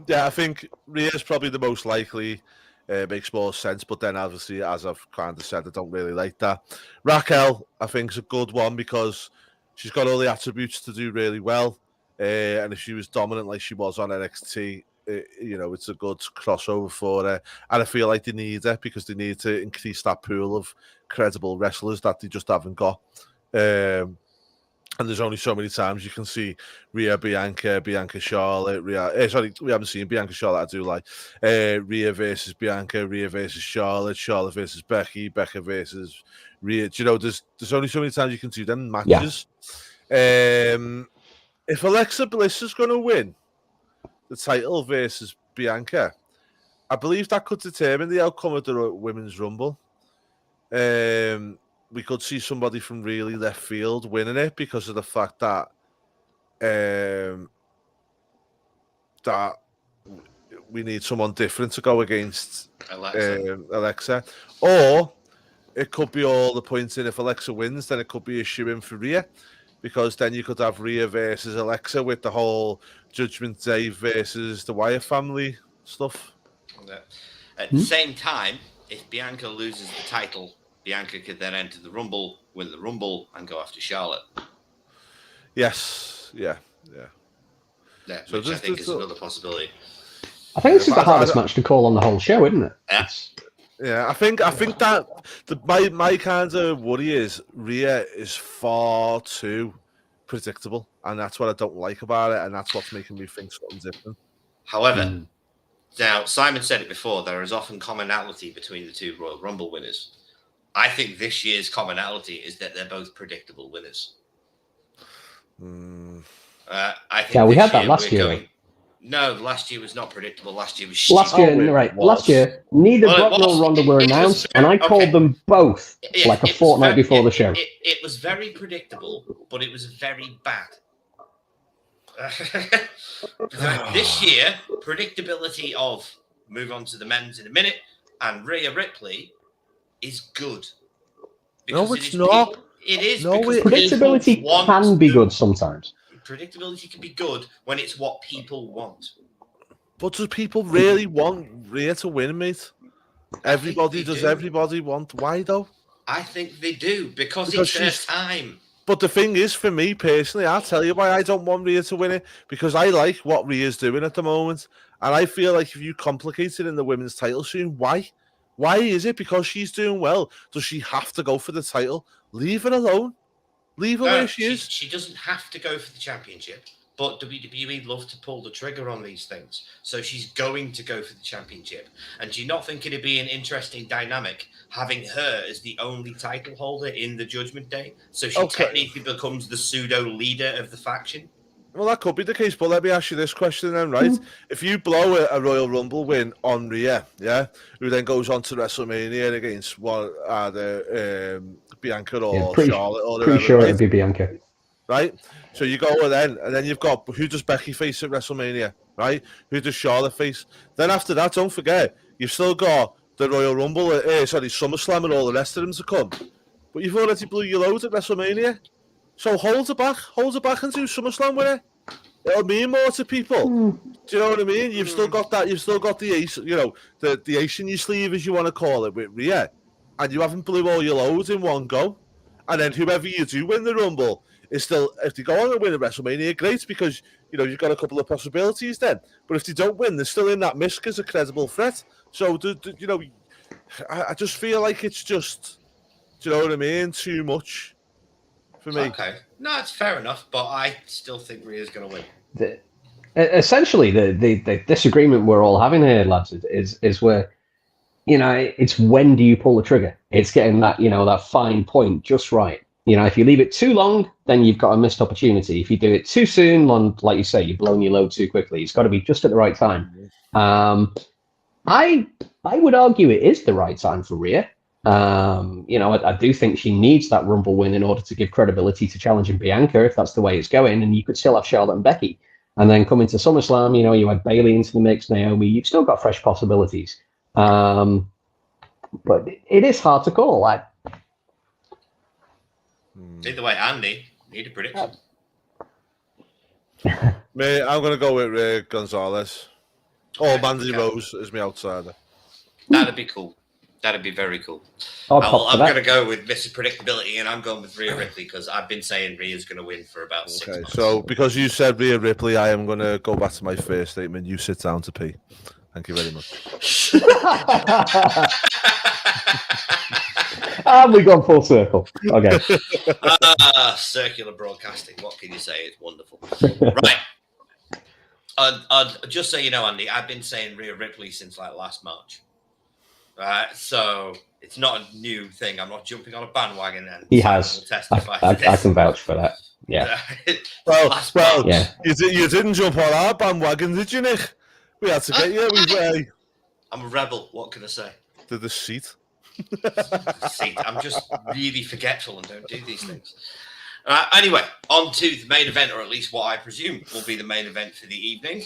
I think Rhea's probably the most likely. Makes more sense, but then obviously, as I've kind of said, I don't really like that. Raquel, I think, is a good one because she's got all the attributes to do really well, and if she was dominant like she was on NXT, it's a good crossover for her. And I feel like they need her because they need to increase that pool of credible wrestlers that they just haven't got. And there's only so many times you can see Rhea, Bianca Charlotte, we haven't seen Bianca Charlotte, I do like. Rhea versus Bianca, Rhea versus Charlotte versus Becca versus Rhea. There's only so many times you can do them matches. Yeah. If Alexa Bliss is going to win the title versus Bianca, I believe that could determine the outcome of the Women's Rumble. We could see somebody from really left field winning it because of the fact that that we need someone different to go against Alexa. Or it could be all the points in if Alexa wins, then it could be a shoe-in for Rhea, because then you could have Rhea versus Alexa with the whole Judgment Day versus the Wyatt family stuff. At the same time, if Bianca loses the title, Bianca could then enter the Rumble, win the Rumble, and go after Charlotte. Yes, yeah. So which I think is another possibility. I think this is the hardest match to call on the whole show, isn't it? Yeah, I think that my kind of worry is Rhea is far too predictable, and that's what I don't like about it, and that's what's making me think something different. However, now Simon said it before, there is often commonality between the 2 Royal Rumble winners. I think this year's commonality is that they're both predictable winners. I think we had that last year. No, last year was not predictable. Last year was last year, neither Brock nor Ronda were announced, and I called them both like a fortnight before the show. It was very predictable, but it was very bad. This year, predictability of move on to the men's in a minute and Rhea Ripley is good. No, it's not. It is. No, predictability can be good sometimes. Predictability can be good when it's what people want. But do people really want Rhea to win, mate? Everybody want. Why though? I think they do because it's their time. But the thing is, for me personally, I'll tell you why I don't want Rhea to win it, because I like what Rhea's doing at the moment. And I feel like if you complicate it in the women's title soon, why? Why is it because she's doing well? Does she have to go for the title? Leave her alone. Leave her where she is. She doesn't have to go for the championship, but WWE love to pull the trigger on these things. So she's going to go for the championship. And do you not think it'd be an interesting dynamic having her as the only title holder in the Judgment Day? So she technically becomes the pseudo leader of the faction. Well, that could be the case, but let me ask you this question then, right? If you blow a Royal Rumble win on Rhea, yeah, who then goes on to WrestleMania against Bianca or Charlotte or whatever, pretty sure it'd be Bianca. Right? So you go then, and then you've got, who does Becky face at WrestleMania, right? Who does Charlotte face? Then after that, don't forget, you've still got the Royal Rumble, SummerSlam and all the rest of them to come. But you've already blew your load at WrestleMania. So hold it back and do SummerSlam with it. It'll mean more to people. Do you know what I mean? You've still got that. You've still got the ace. You know, the ace in your sleeve, as you want to call it, with Rhea, and you haven't blew all your loads in one go. And then whoever you do win the Rumble is still, if they go on and win at WrestleMania, great, because you've got a couple of possibilities then. But if they don't win, they're still in that mix as a credible threat. So I just feel like it's just, do you know what I mean? Too much. For me. Okay. No, it's fair enough, but I still think Rhea's going to win. Essentially, the disagreement we're all having here, lads, is where, it's when do you pull the trigger? It's getting that, that fine point just right. If you leave it too long, then you've got a missed opportunity. If you do it too soon, like you say, you've blown your load too quickly. It's got to be just at the right time. I would argue it is the right time for Rhea. I do think she needs that Rumble win in order to give credibility to challenging Bianca, if that's the way it's going. And you could still have Charlotte and Becky. And then come into SummerSlam, you add Bayley into the mix, Naomi, you've still got fresh possibilities. But it is hard to call. Either way, Andy, need a prediction. Me, I'm going to go with Gonzalez. Or Mandy Rose as my outsider. That'd be cool. That'd be very cool. I'm going to go with Mrs. Predictability, and I'm going with Rhea Ripley because I've been saying Rhea's going to win for about 6 months. So because you said Rhea Ripley, I am going to go back to my first statement. You sit down to pee. Thank you very much. And we've gone full circle. Okay. Circular broadcasting. What can you say? It's wonderful. Right. Just so you know, Andy, I've been saying Rhea Ripley since last March. So it's not a new thing. I'm not jumping on a bandwagon. And he has. I can vouch for that. Yeah. well, yeah. You didn't jump on our bandwagon, did you, Nick? We had to get you. I'm a rebel. What can I say? To the seat. I'm just really forgetful and don't do these things. Anyway, on to the main event, or at least what I presume will be the main event for the evening.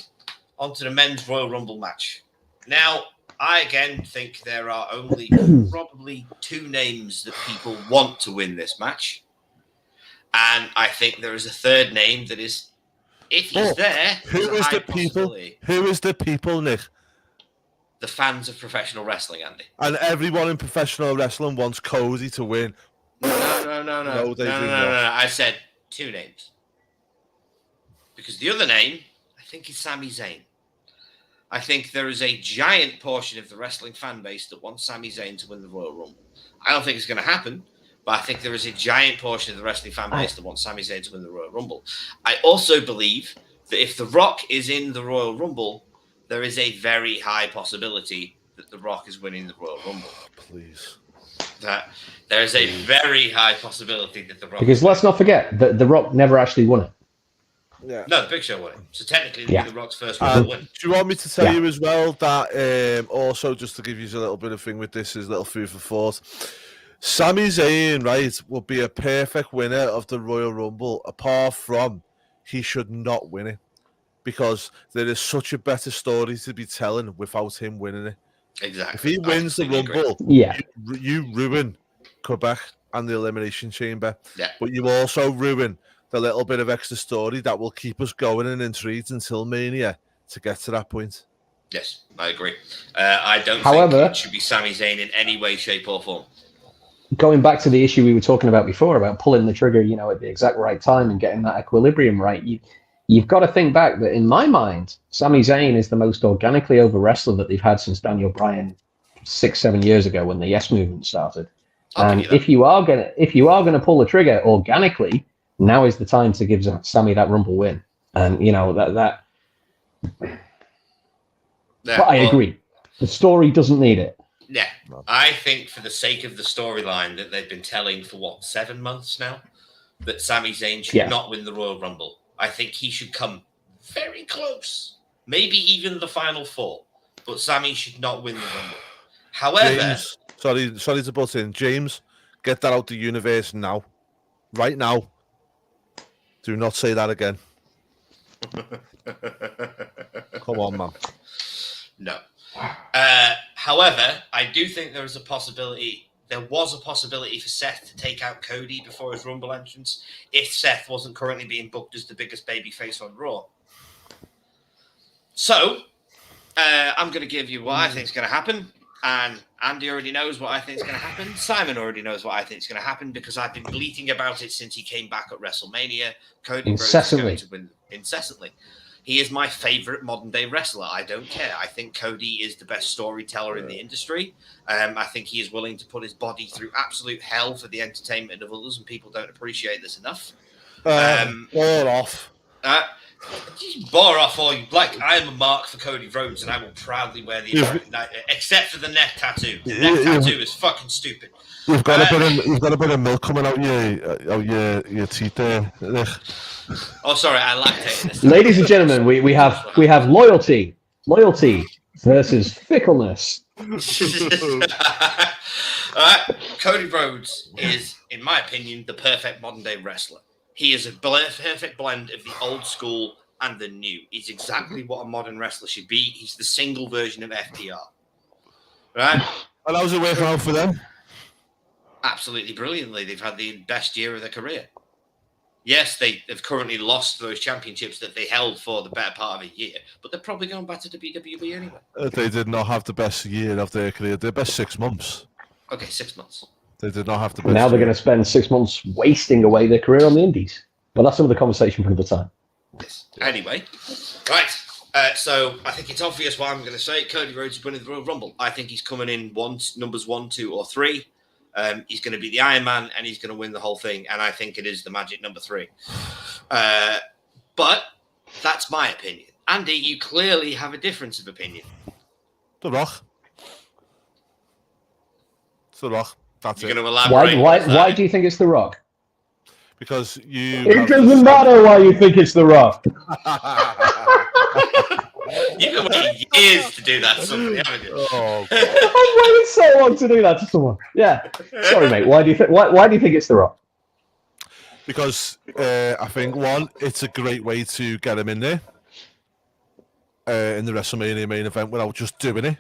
On to the men's Royal Rumble match. Now, I again think there are only probably 2 names that people want to win this match. And I think there is a third name that is, if he's there, who is the people? Who is the people, Nick? The fans of professional wrestling, Andy. And everyone in professional wrestling wants Cody to win. No. No, they do not. I said 2 names. Because the other name, I think, is Sami Zayn. I think there is a giant portion of the wrestling fan base that wants Sami Zayn to win the Royal Rumble. I don't think it's going to happen, but I think there is a giant portion of the wrestling fan base that wants Sami Zayn to win the Royal Rumble. I also believe that if The Rock is in the Royal Rumble, there is a very high possibility that The Rock is winning the Royal Rumble. Please. That there is a very high possibility that The Rock... Because let's not forget that The Rock never actually won it. Yeah. No, the Big Show won it. So technically, it'll be The Rock's first Rumble win. Do you want me to tell you as well that also, just to give you a little bit of thing with this, is a little food for thought. Sami Zayn, right, will be a perfect winner of the Royal Rumble, apart from he should not win it. Because there is such a better story to be telling without him winning it. Exactly. If he wins the Rumble, you ruin Quebec and the Elimination Chamber. Yeah. But you also ruin the little bit of extra story that will keep us going and intrigued until Mania to get to that point. Yes, I agree. I don't think it should be Sami Zayn in any way, shape, or form. going back to the issue we were talking about before about pulling the trigger, at the exact right time and getting that equilibrium right, you've got to think back that in my mind, Sami Zayn is the most organically over wrestler that they've had since Daniel Bryan 6-7 years ago when the Yes Movement started. And if you are gonna pull the trigger organically, now is the time to give Sami that Rumble win. And that. But I agree, the story doesn't need it. Yeah, I think for the sake of the storyline that they've been telling for 7 months now, that Sami Zayn should not win the Royal Rumble. I think he should come very close, maybe even the final 4, but Sami should not win the Rumble. However, James, sorry to butt in. James, get that out the universe now, right now. Do not say that again. Come on, man. No. However, I do think there was a possibility for Seth to take out Cody before his Rumble entrance if Seth wasn't currently being booked as the biggest babyface on Raw. So, I'm going to give you what I think is going to happen. And Andy already knows what I think is going to happen. Simon already knows what I think is going to happen because I've been bleating about it since he came back at WrestleMania. Cody Rhodes is going to win incessantly. He is my favorite modern day wrestler. I don't care. I think Cody is the best storyteller in the industry. I think he is willing to put his body through absolute hell for the entertainment of others, and people don't appreciate this enough. Bore off. Bore off all you like. I am a mark for Cody Rhodes, and I will proudly wear the except for the neck tattoo. The neck tattoo is fucking stupid. You've got a bit of milk coming out your teeth there. Oh, sorry, I lactate this. Ladies and gentlemen, we have loyalty versus fickleness. All right, Cody Rhodes is, in my opinion, the perfect modern day wrestler. He is a perfect blend of the old school and the new. He's exactly what a modern wrestler should be. He's the single version of FTR. Right? And how's it working out for them? Absolutely brilliantly. They've had the best year of their career. Yes, they've currently lost those championships that they held for the better part of a year, but they're probably going back to WWE anyway. They did not have the best year of their career. Their best 6 months. Okay, 6 months. They did not have the best. Now they're going to spend 6 months wasting away their career on the indies. But that's another conversation for another time. Yes. Anyway, right. So I think it's obvious what I'm going to say. Cody Rhodes is winning the Royal Rumble. I think he's coming in numbers 1, 2, or 3. He's going to be the Iron Man, and he's going to win the whole thing. And I think it is the magic number 3. But that's my opinion. Andy, you clearly have a difference of opinion. The Rock. It's The Rock. That's You're it. going to elaborate. Why do you think it's The Rock? Because It doesn't matter why you think it's The Rock. You've been waiting years to do that to somebody, haven't you? Oh, I've waited so long to do that to someone. Yeah. Sorry, mate. Why do you think it's The Rock? because I think, one, it's a great way to get him in there in the WrestleMania main event without just doing it.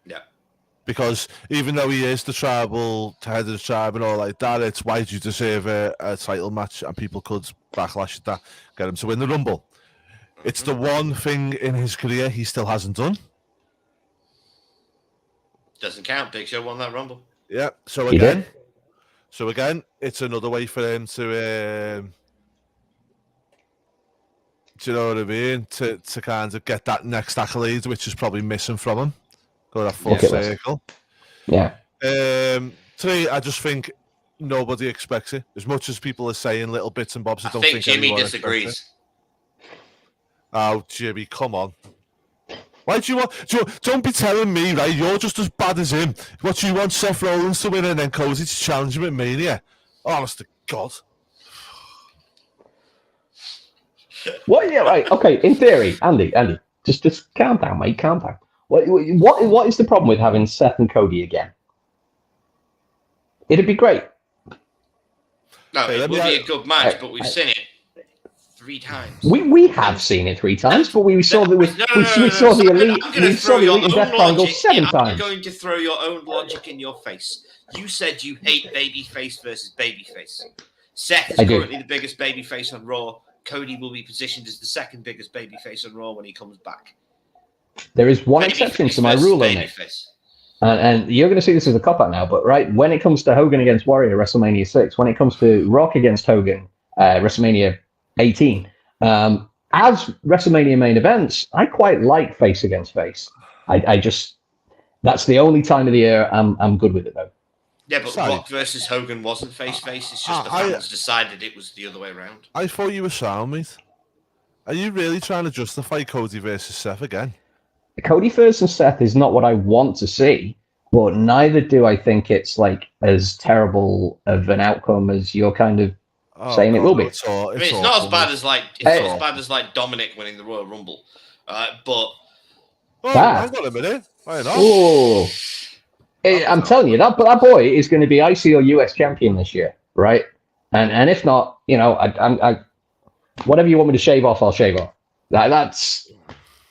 Yeah. Because even though he is the tribal head of the tribe and all like that, it's why do you deserve a title match, and people could backlash at that, get him to win the Rumble. It's the one thing in his career he still hasn't done. Doesn't count. Big Show won that Rumble. Yeah. So He again, did. it's another way for him to, do you know what I mean? To kind of get that next accolade, which is probably missing from him. Go that full circle. Yeah. 3, I just think nobody expects it. As much as people are saying little bits and bobs, I don't think Jimmy anyone disagrees. Oh, Jimmy, come on. Why do you want? Don't be telling me, right? You're just as bad as him. What you want Seth Rollins to win and then Cody to challenge him at Mania? Honest to God. What? Yeah, right. Okay. In theory, Andy, just calm down, mate. Calm down. What is the problem with having Seth and Cody again? It'd be great. No, it would be a good match, but we've seen it 3 times. We have seen it 3 times, but we saw the elite and Death Triangle 7 times. I'm going to throw your own logic in your face. You said you hate babyface versus babyface. Seth is currently the biggest babyface on Raw. Cody will be positioned as the second biggest babyface on Raw when he comes back. There is one exception to my rule on it. And you're going to see this as a cop-out now, but right, when it comes to Hogan against Warrior, WrestleMania 6, when it comes to Rock against Hogan, WrestleMania 18, as WrestleMania main events, I quite like face against face. I just, that's the only time of the year I'm good with it, though. Yeah, but Rock versus Hogan wasn't face-face. It's just the fans decided it was the other way around. I thought you were sound, mate. Are you really trying to justify Cody versus Seth again? Cody versus Seth is not what I want to see, but neither do I think it's like as terrible of an outcome as you're kind of saying it will be. It's not as bad as like Dominic winning the Royal Rumble, but hang on a minute. Oh, I'm telling you that boy is going to be IC or US champion this year, right? And if not, I whatever you want me to shave off, I'll shave off.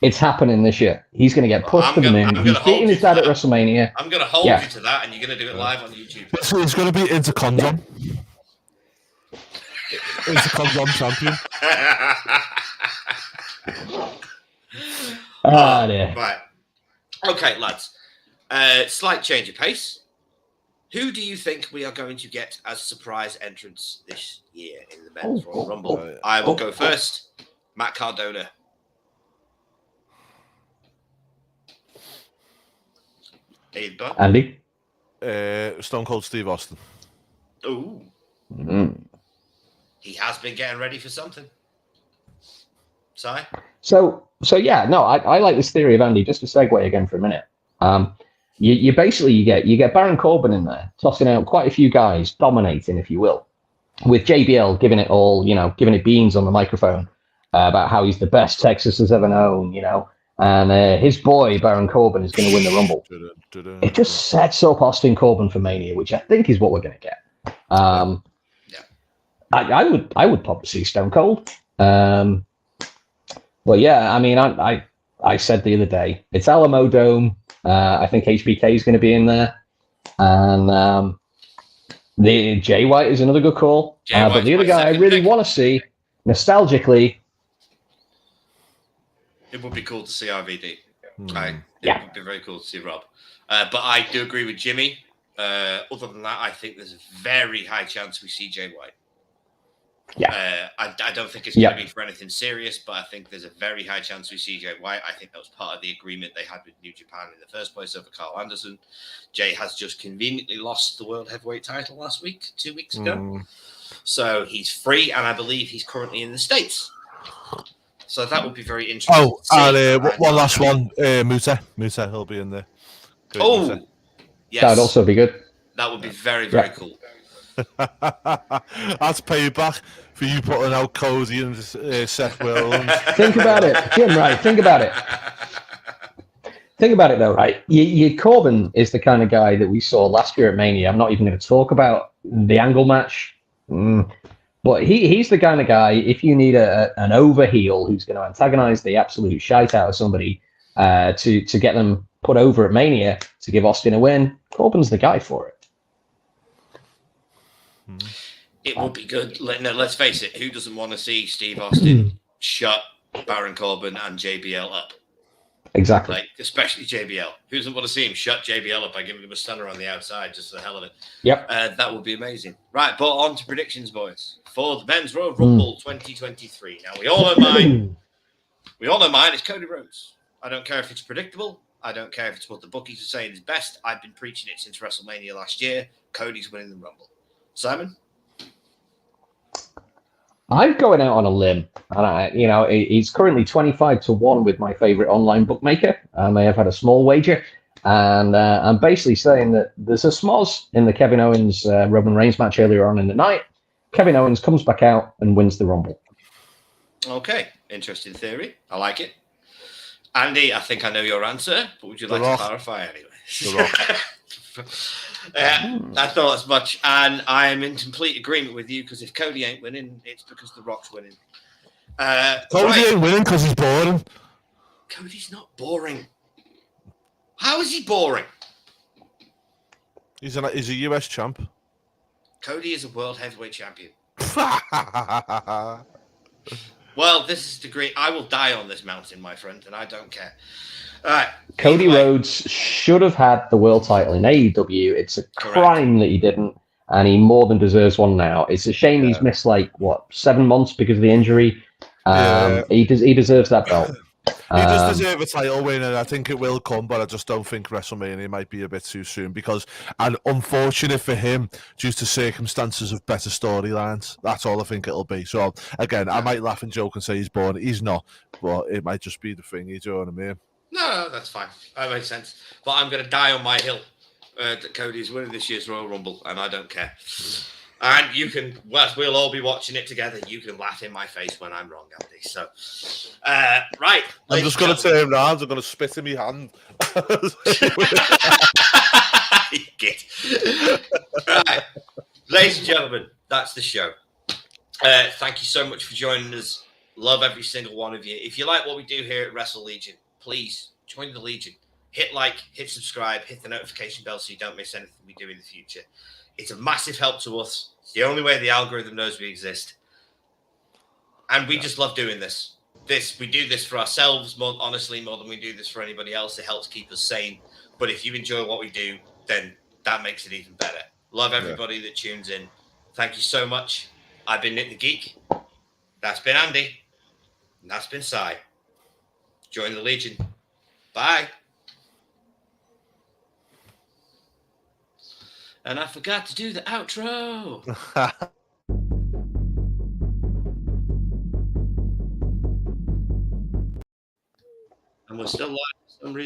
It's happening this year. He's going to get pushed to the moon. He's beating his dad at WrestleMania. I'm going to hold you to that, and you're going to do it live on YouTube. So he's going to be Intercontinental. Intercontinental champion. Right. Okay, lads. Slight change of pace. Who do you think we are going to get as surprise entrants this year in the Men's Royal Rumble? I will go first. Matt Cardona. Andy? Stone Cold Steve Austin. Ooh. He has been getting ready for something. Sorry? So yeah, no, I like this theory of Andy. Just to segue again for a minute. You basically get Baron Corbin in there, tossing out quite a few guys, dominating, if you will, with JBL giving it all, giving it beans on the microphone about how he's the best Texas has ever known, and his boy Baron Corbin is going to win the Rumble. It just sets up Austin Corbin for Mania, which I think is what we're going to get. I would pop to see Stone Cold. But yeah, I mean, I said the other day, it's Alamo Dome. I think HBK is going to be in there, and the Jay White is another good call. But the other guy I really want to see, nostalgically, it would be cool to see RVD. Right? It would be very cool to see Rob. But I do agree with Jimmy. Other than that, I think there's a very high chance we see Jay White. Yeah. I don't think it's going to be for anything serious, but I think there's a very high chance we see Jay White. I think that was part of the agreement they had with New Japan in the first place over Carl Anderson. Jay has just conveniently lost the World Heavyweight title 2 weeks ago. So he's free, and I believe he's currently in the States. So that would be very interesting. Oh, and one last one. Muta, he'll be in there. Yes. That would also be good. That would be very, very cool. That's payback for you putting out Cody and Seth Rollins. Think about it, Jim. Right? Think about it. Think about it, though. Right? Corbin is the kind of guy that we saw last year at Mania. I'm not even going to talk about the Angle match, but he's the kind of guy. If you need an over heel who's going to antagonize the absolute shite out of somebody to get them put over at Mania to give Austin a win, Corbin's the guy for it. It would be good. Let's face it. Who doesn't want to see Steve Austin shut Baron Corbin and JBL up? Exactly. Especially JBL. Who doesn't want to see him shut JBL up by giving him a stunner on the outside, just for the hell of it? Yep. That would be amazing. Right, but on to predictions, boys, for the Men's Royal Rumble 2023. Now, we all know mine. It's Cody Rhodes. I don't care if it's predictable. I don't care if it's what the bookies are saying is best. I've been preaching it since WrestleMania last year. Cody's winning the Rumble. Simon? I'm going out on a limb, and he's currently 25-1 with my favorite online bookmaker. I may have had a small wager, and I'm basically saying that there's a smoz in the Kevin Owens Roman Reigns match earlier on in the night. Kevin Owens comes back out and wins the Rumble. Okay, interesting theory. I like it. Andy, I think I know your answer, but would you like to clarify anyway? I thought as much, and I am in complete agreement with you, because if Cody ain't winning, it's because The Rock's winning. Cody ain't winning because he's boring. Cody's not boring. How is he boring? He's a US champ. Cody is a world heavyweight champion. Well, this is the great. I will die on this mountain, my friend, and I don't care. All right. Cody Either way, Rhodes should have had the world title in AEW. It's a Correct. crime that he didn't, and he more than deserves one now. It's a shame he's missed 7 months because of the injury. He deserves that belt. He does deserve a title win, and I think it will come, but I just don't think WrestleMania might be a bit too soon because, and unfortunate for him, due to circumstances of better storylines. That's all I think it'll be. So, again, I might laugh and joke and say he's born. He's not, but it might just be the thing. You know what I mean? No, that's fine. That makes sense. But I'm going to die on my hill that Cody is winning this year's Royal Rumble, and I don't care. And you can, well, we'll all be watching it together. You can laugh in my face when I'm wrong, Andy. So, right. I'm just going to turn around. I'm going to spit in my hand. You git. Right. Ladies and gentlemen, that's the show. Thank you so much for joining us. Love every single one of you. If you like what we do here at Wrestle Legion, please join the Legion. Hit like, hit subscribe, hit the notification bell so you don't miss anything we do in the future. It's a massive help to us. It's the only way the algorithm knows we exist. And we just love doing this. We do this for ourselves, more than we do this for anybody else. It helps keep us sane. But if you enjoy what we do, then that makes it even better. Love everybody that tunes in. Thank you so much. I've been Nick the Geek. That's been Andy. And that's been Cy. Join the Legion. Bye. And I forgot to do the outro. And we're still live for some reason.